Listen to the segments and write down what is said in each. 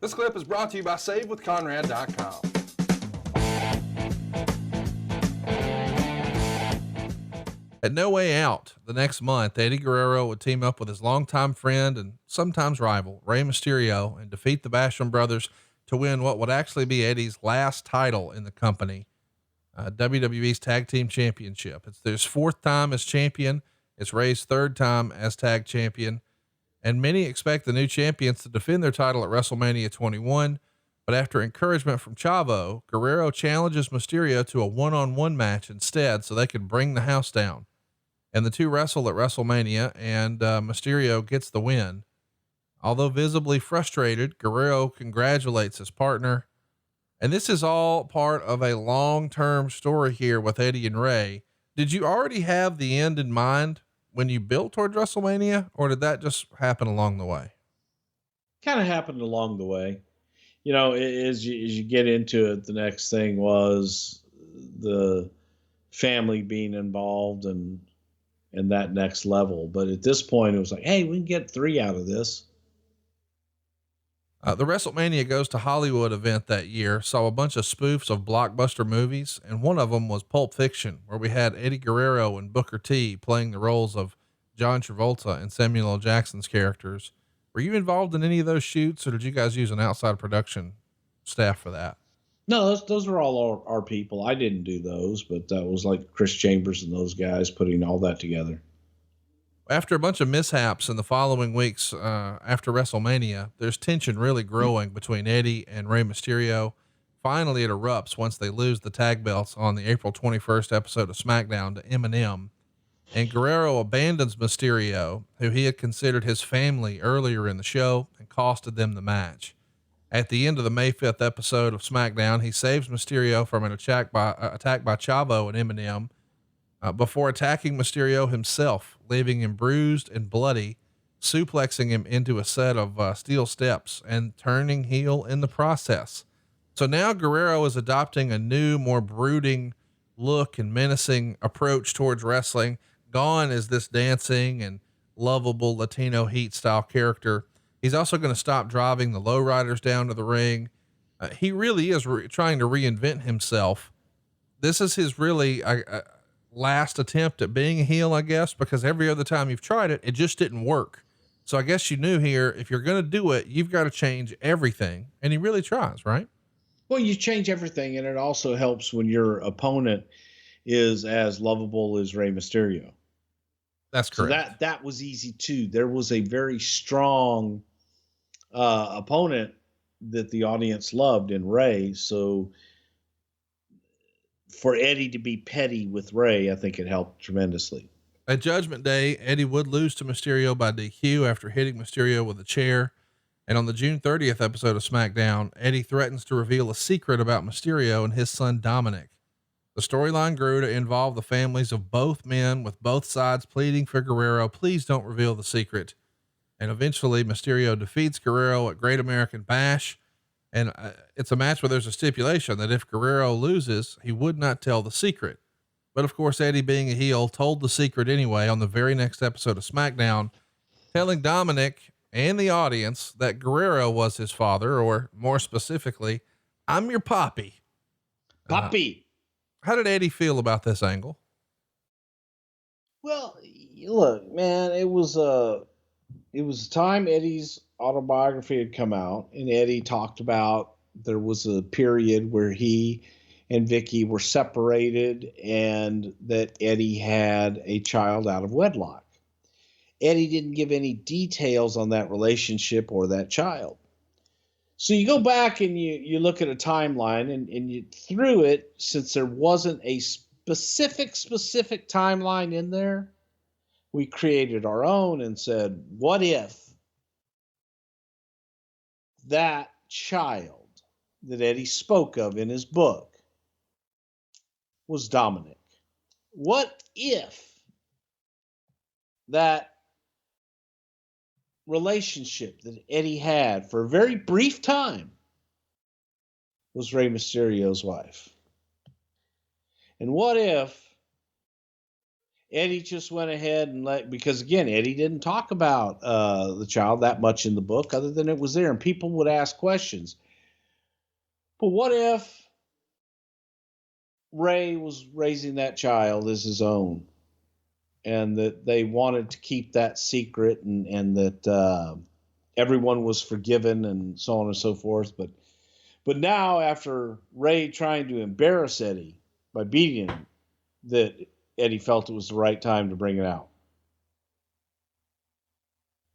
This clip is brought to you by SaveWithConrad.com. At No Way Out, the next month, Eddie Guerrero would team up with his longtime friend and sometimes rival, Rey Mysterio, and defeat the Basham brothers to win what would actually be Eddie's last title in the company, WWE's Tag Team Championship. It's their fourth time as champion. It's Rey's third time as tag champion. And many expect the new champions to defend their title at WrestleMania 21. But after encouragement from Chavo, Guerrero challenges Mysterio to a one-on-one match instead so they could bring the house down. And the two wrestle at WrestleMania, and Mysterio gets the win. Although visibly frustrated, Guerrero congratulates his partner. And this is all part of a long-term story here with Eddie and Rey. Did you already have the end in mind when you built towards WrestleMania, or did that just happen along the way? Kind of happened along the way. You know, as you get into it, the next thing was the family being involved and that next level. But at this point, it was like, hey, we can get 3 out of this. The WrestleMania Goes to Hollywood event that year saw a bunch of spoofs of blockbuster movies, and one of them was Pulp Fiction, where we had Eddie Guerrero and Booker T playing the roles of John Travolta and Samuel L. Jackson's characters. Were you involved in any of those shoots, or did you guys use an outside production staff for that? No, those were all our people. I didn't do those, but that was like Chris Chambers and those guys putting all that together. After a bunch of mishaps in the following weeks, after WrestleMania, there's tension really growing between Eddie and Rey Mysterio. Finally, it erupts once they lose the tag belts on the April 21st episode of SmackDown to Eminem. And Guerrero abandons Mysterio, who he had considered his family earlier in the show, and costed them the match. At the end of the May 5th episode of SmackDown, he saves Mysterio from an attack by Chavo and Eminem, before attacking Mysterio himself, leaving him bruised and bloody, suplexing him into a set of steel steps and turning heel in the process. So now Guerrero is adopting a new, more brooding look and menacing approach towards wrestling. Gone is this dancing and lovable Latino heat style character. He's also going to stop driving the lowriders down to the ring. He really is trying to reinvent himself. This is his really last attempt at being a heel, I guess, because every other time you've tried it, it just didn't work. So I guess you knew here, if you're going to do it, you've got to change everything. And he really tries, right? Well, you change everything, and it also helps when your opponent is as lovable as Rey Mysterio. That's correct. So that was easy too. There was a very strong opponent that the audience loved in Rey. So for Eddie to be petty with Rey, I think it helped tremendously. At Judgment Day, Eddie would lose to Mysterio by DQ after hitting Mysterio with a chair. And on the June 30th episode of SmackDown, Eddie threatens to reveal a secret about Mysterio and his son Dominik. The storyline grew to involve the families of both men, with both sides pleading for Guerrero, please don't reveal the secret. And eventually Mysterio defeats Guerrero at Great American Bash. And it's a match where there's a stipulation that if Guerrero loses, he would not tell the secret. But of course, Eddie, being a heel, told the secret anyway on the very next episode of SmackDown, telling Dominik and the audience that Guerrero was his father, or more specifically, I'm your poppy. Poppy. How did Eddie feel about this angle? Well, look, man, it was a time Eddie's autobiography had come out, and Eddie talked about there was a period where he and Vicky were separated and that Eddie had a child out of wedlock. Eddie didn't give any details on that relationship or that child. So you go back and you look at a timeline and you through it, since there wasn't a specific timeline in there, we created our own and said, what if that child that Eddie spoke of in his book was Dominik? What if that relationship that Eddie had for a very brief time was Rey Mysterio's wife? And what if Eddie just went ahead and because again, Eddie didn't talk about the child that much in the book, other than it was there, and people would ask questions. But what if Rey was raising that child as his own, and that they wanted to keep that secret, and that everyone was forgiven, and so on and so forth. But now, after Rey trying to embarrass Eddie by beating him, that Eddie felt it was the right time to bring it out.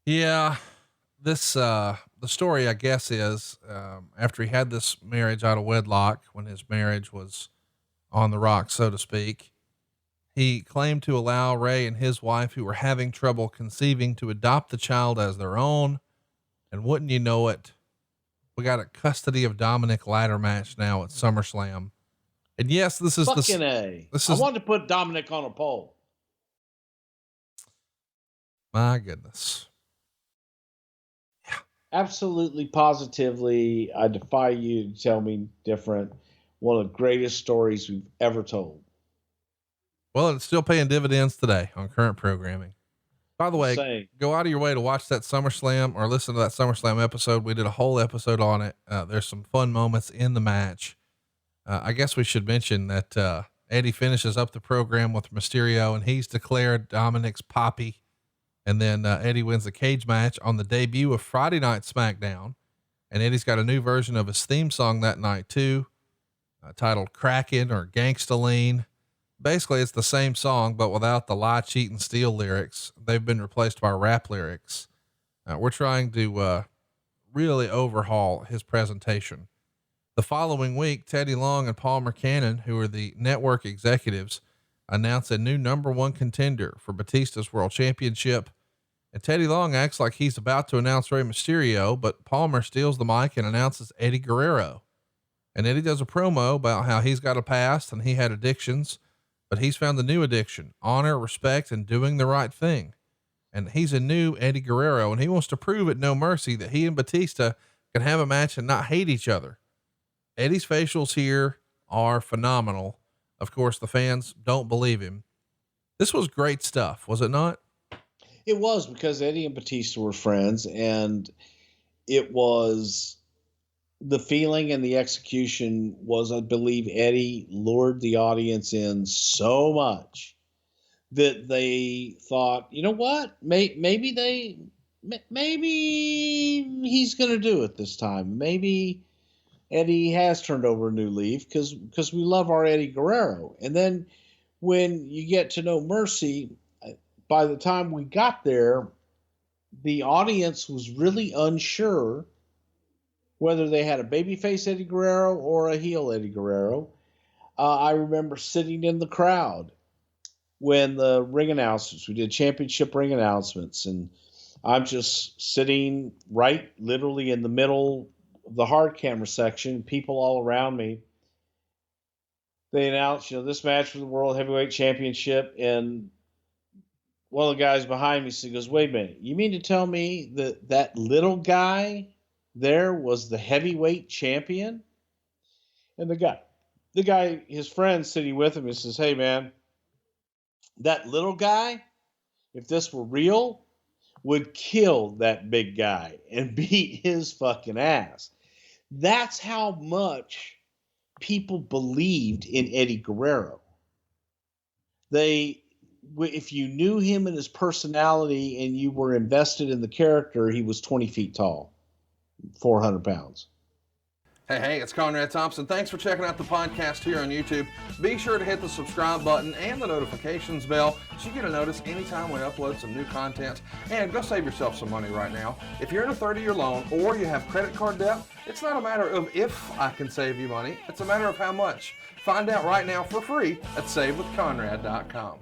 Yeah. This, the story, I guess, is, after he had this marriage out of wedlock, when his marriage was on the rocks, so to speak, he claimed to allow Rey and his wife, who were having trouble conceiving, to adopt the child as their own. And wouldn't you know it, we got a custody of Dominik ladder match now at SummerSlam. And yes, this is I wanted to put Dominik on a pole. My goodness. Yeah. Absolutely, positively. I defy you to tell me different. One of the greatest stories we've ever told. Well, it's still paying dividends today on current programming. By the way, go out of your way to watch that SummerSlam or listen to that SummerSlam episode. We did a whole episode on it. There's some fun moments in the match. I guess we should mention that, Eddie finishes up the program with Mysterio, and he's declared Dominik's Poppy. And then, Eddie wins the cage match on the debut of Friday Night SmackDown. And Eddie's got a new version of his theme song that night too, titled Crackin' or Gangsta Lean. Basically it's the same song, but without the lie, cheat, and steal lyrics. They've been replaced by rap lyrics. We're trying to, really overhaul his presentation. The following week, Teddy Long and Palmer Cannon, who are the network executives, announced a new #1 contender for Batista's World Championship. And Teddy Long acts like he's about to announce Rey Mysterio, but Palmer steals the mic and announces Eddie Guerrero. And Eddie does a promo about how he's got a past and he had addictions, but he's found the new addiction: honor, respect, and doing the right thing. And he's a new Eddie Guerrero, and he wants to prove at No Mercy that he and Batista can have a match and not hate each other. Eddie's facials here are phenomenal. Of course, the fans don't believe him. This was great stuff, was it not? It was, because Eddie and Batista were friends, and it was the feeling, and the execution was, I believe, Eddie lured the audience in so much that they thought, you know what, maybe he's going to do it this time. Maybe Eddie has turned over a new leaf, because we love our Eddie Guerrero. And then when you get to No Mercy, by the time we got there, the audience was really unsure whether they had a babyface Eddie Guerrero or a heel Eddie Guerrero. I remember sitting in the crowd when the ring announcements, we did championship ring announcements, and I'm just sitting right literally in the middle of the hard camera section, people all around me. They announced, this match for the World Heavyweight Championship, and one of the guys behind me goes, wait a minute, you mean to tell me that little guy there was the heavyweight champion? And the guy, his friend sitting with him, he says, hey man, that little guy, if this were real, would kill that big guy and beat his fucking ass. That's how much people believed in Eddie Guerrero. If you knew him and his personality and you were invested in the character, he was 20 feet tall, 400 pounds. Hey, it's Conrad Thompson. Thanks for checking out the podcast here on YouTube. Be sure to hit the subscribe button and the notifications bell so you get a notice anytime we upload some new content. And go save yourself some money right now. If you're in a 30-year loan or you have credit card debt, it's not a matter of if I can save you money. It's a matter of how much. Find out right now for free at SaveWithConrad.com.